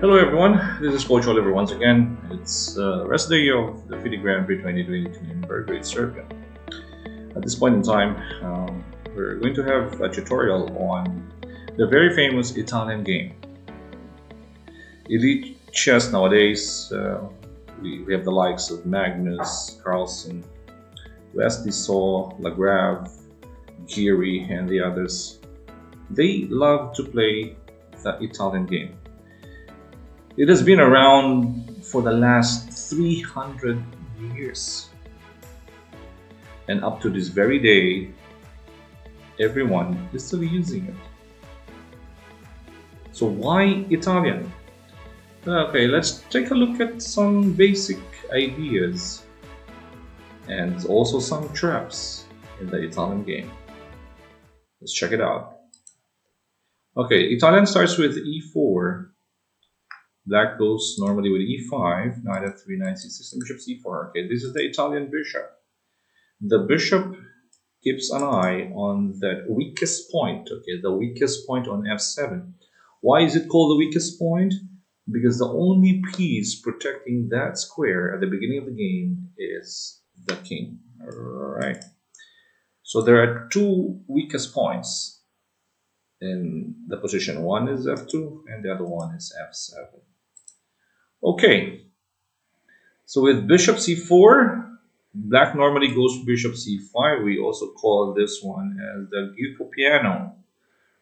Hello everyone, this is Coach Oliver once again. It's rest day of the FIDE Grand Prix 2022 in Belgrade, Serbia. At this point in time, we're going to have a tutorial on the very famous Italian game. Elite chess nowadays, we have the likes of Magnus, Carlsen, Wesley Saw, Lagrave, Giri, and the others. They love to play the Italian game. It has been around for the last 300 years. And up to this very day, everyone is still using it. So why Italian? Okay, let's take a look at some basic ideas and also some traps in the Italian game. Let's check it out. Okay, Italian starts with e4. Black goes normally with e5, knight f3, knight c6, and bishop c4. Okay, this is the Italian bishop. The bishop keeps an eye on that weakest point, okay, the weakest point on f7. Why is it called the weakest point? Because the only piece protecting that square at the beginning of the game is the king. Alright. So there are two weakest points in the position. One is f2 and the other one is f7. Okay, so with bishop c4, black normally goes bishop c5. We also call this one as the Graco piano,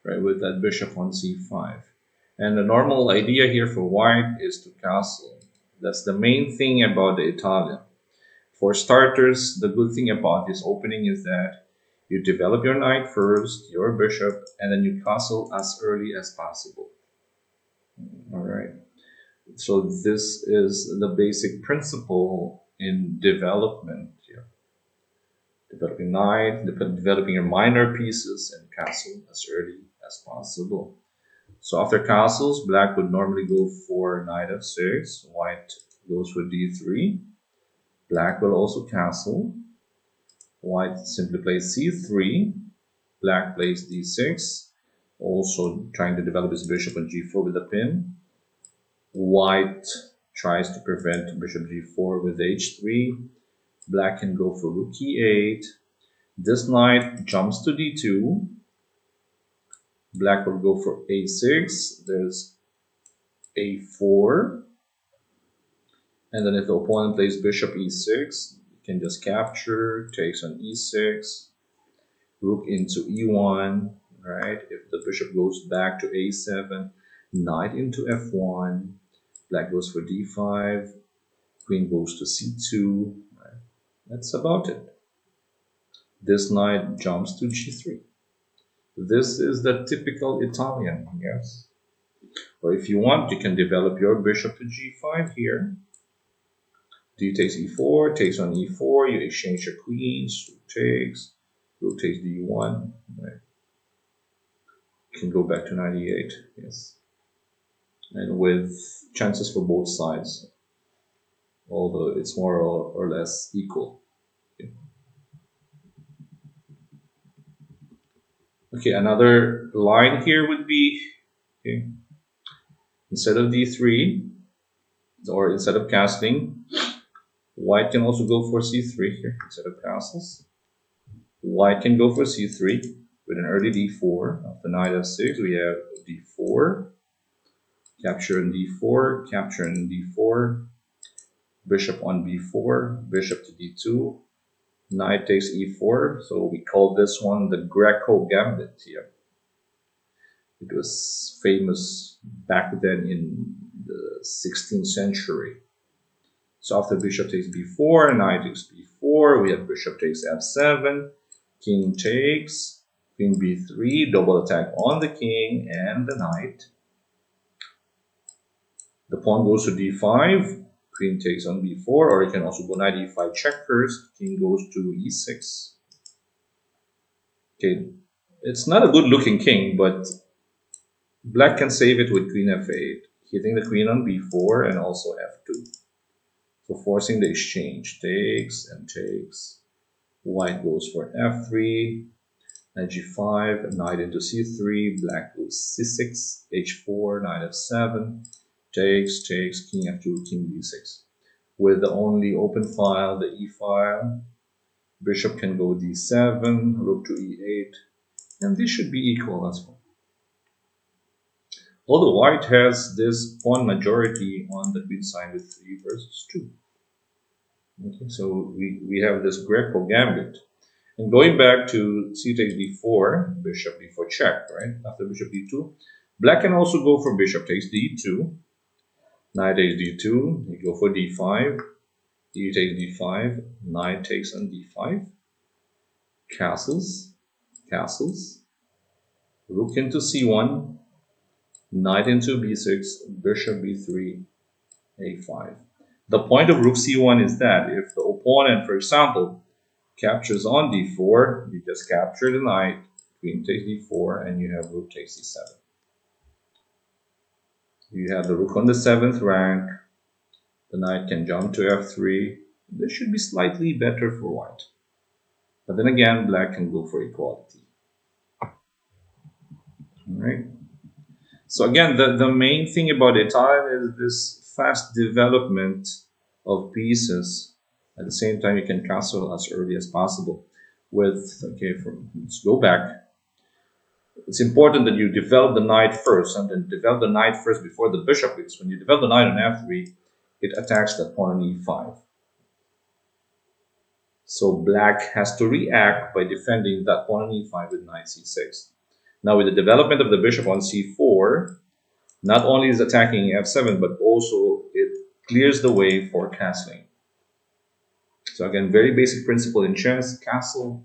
right, with that bishop on c5. And the normal idea here for white is to castle. That's the main thing about the Italian. For starters, the good thing about this opening is that you develop your knight first, your bishop, and then you castle as early as possible. All right. So this is the basic principle in development. Yeah. Developing knight, developing your minor pieces, and castle as early as possible. So after castles, black would normally go for knight f6, white goes for d3. Black will also castle. White simply plays c3. Black plays d6, also trying to develop his bishop on g4 with a pin. White tries to prevent bishop g4 with h3. Black can go for rook e8. This knight jumps to d2. Black will go for a6. There's a4. And then if the opponent plays bishop e6, you can just capture, takes on e6, rook into e1, right? If the bishop goes back to a7, knight into f1, black goes for d5, queen goes to c2, right? That's about it. This knight jumps to g3. This is the typical Italian, yes? Or if you want, you can develop your bishop to g5 here. D takes e4, takes on e4, you exchange your queens, rook takes d1, right? You can go back to 98, yes. And with chances for both sides, although it's more or less equal. Okay, another line here would be, okay, instead of d3, or instead of castling, white can also go for c3 here instead of castles. White can go for c3 with an early d4. After knight f6, we have d4, capture on d4, capture on d4, bishop on b4, bishop to d2, knight takes e4. So we call this one the Graco Gambit here. It was famous back then in the 16th century. So after bishop takes b4, knight takes b4, we have bishop takes f7, king takes, queen b3, double attack on the king and the knight. The pawn goes to d5, queen takes on b4, or you can also go knight e5 check first, king goes to e6. Okay, it's not a good looking king, but black can save it with queen f8, hitting the queen on b4 and also f2. So forcing the exchange, takes and takes. White goes for f3, knight g5, knight into c3, black goes c6, h4, knight f7, takes, king f2, king d6. With the only open file, the e file, bishop can go d7, rook to e8, and this should be equal as well. Although white has this pawn majority on the queen side with 3 versus 2. Okay, so we have this Graco Gambit. And going back to c takes d4, bishop d4 check, right? After bishop d2, black can also go for bishop takes d2, knight takes d2, you go for d5, e takes d5, knight takes on d5, castles, rook into c1, knight into b6, bishop b3, a5. The point of rook c1 is that if the opponent, for example, captures on d4, you just capture the knight, queen takes d4, and you have rook takes d7. You have the rook on the 7th rank, the knight can jump to f3. This should be slightly better for white. But then again, black can go for equality. Alright. So again, the main thing about Italian is this fast development of pieces. At the same time, you can castle as early as possible. Let's go back. It's important that you develop the knight first, and then develop the knight first before the bishop, because when you develop the knight on f3, it attacks the pawn on e5. So black has to react by defending that pawn on e5 with knight c6. Now with the development of the bishop on c4, not only is attacking f7, but also it clears the way for castling. So again, very basic principle in chess, castle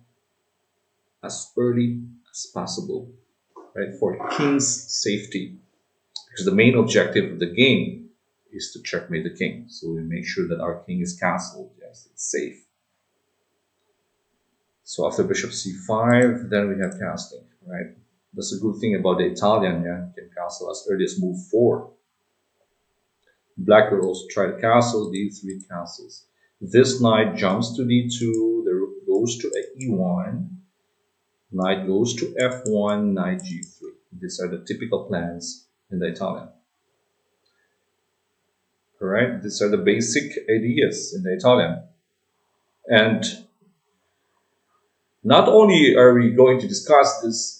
as early as possible, right, for king's safety. Because the main objective of the game is to checkmate the king. So we make sure that our king is castled, yes, it's safe. So after bishop c5, then we have castling, right? That's a good thing about the Italian, yeah, you can castle as early as move 4. Black will also try to castle, d3 castles. This knight jumps to d2, the rook goes to e1, knight goes to f1, knight g3. These are the typical plans in the Italian. Alright, these are the basic ideas in the Italian. And not only are we going to discuss these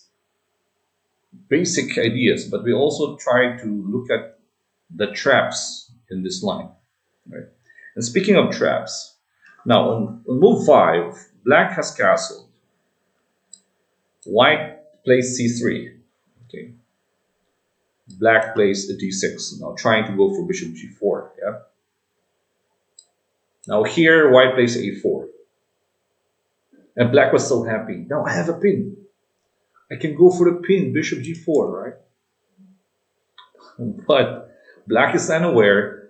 basic ideas, but we also try to look at the traps in this line. Right? And speaking of traps, now on move 5, black has castled. White plays c3. Okay. Black plays a d6. Now trying to go for bishop g4. Yeah. Now here white plays a4. And black was so happy. Now I have a pin. I can go for the pin, bishop g4, right? But black is unaware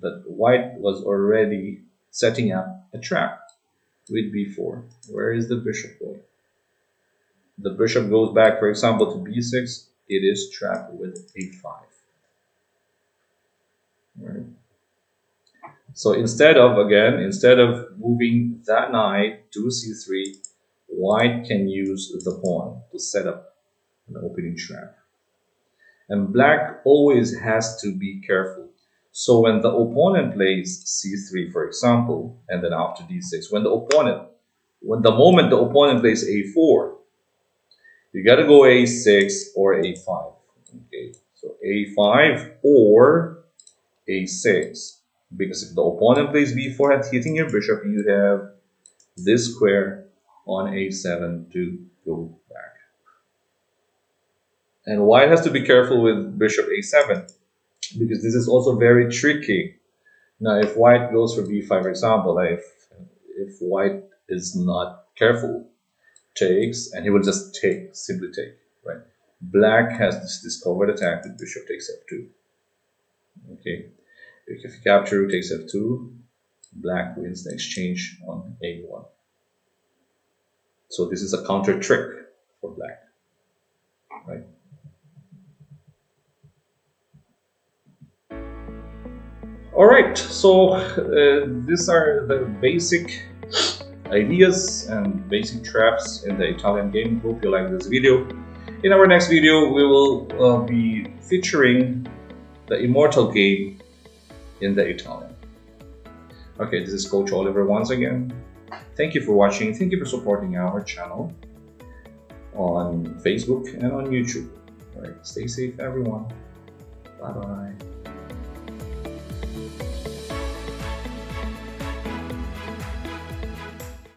that white was already setting up a trap with b4. Where is the bishop going? The bishop goes back, for example, to b6. It is trapped with a5. Right? So instead of moving that knight to c3, white can use the pawn to set up an opening trap. And black always has to be careful. So when the opponent plays c3, for example, and then after d6, when the moment the opponent plays a4, you got to go a6 or a5. Okay, so a5 or a6. Because if the opponent plays b4 and hitting your bishop, you have this square on a7 to go back. And white has to be careful with bishop a7, because this is also very tricky. Now if white goes for b5, for example, if white is not careful, takes, and he will just simply take, right? Black has this discovered attack with bishop takes f2. Okay, if you capture rook takes f2, black wins the exchange on a1. So this is a counter trick for black, right? All right, so these are the basic ideas and basic traps in the Italian game. Hope you like this video. In our next video, we will be featuring the immortal game in the Italian. Okay, this is Coach Oliver once again. Thank you for watching. Thank you for supporting our channel on Facebook and on YouTube. All right, stay safe, everyone. Bye bye.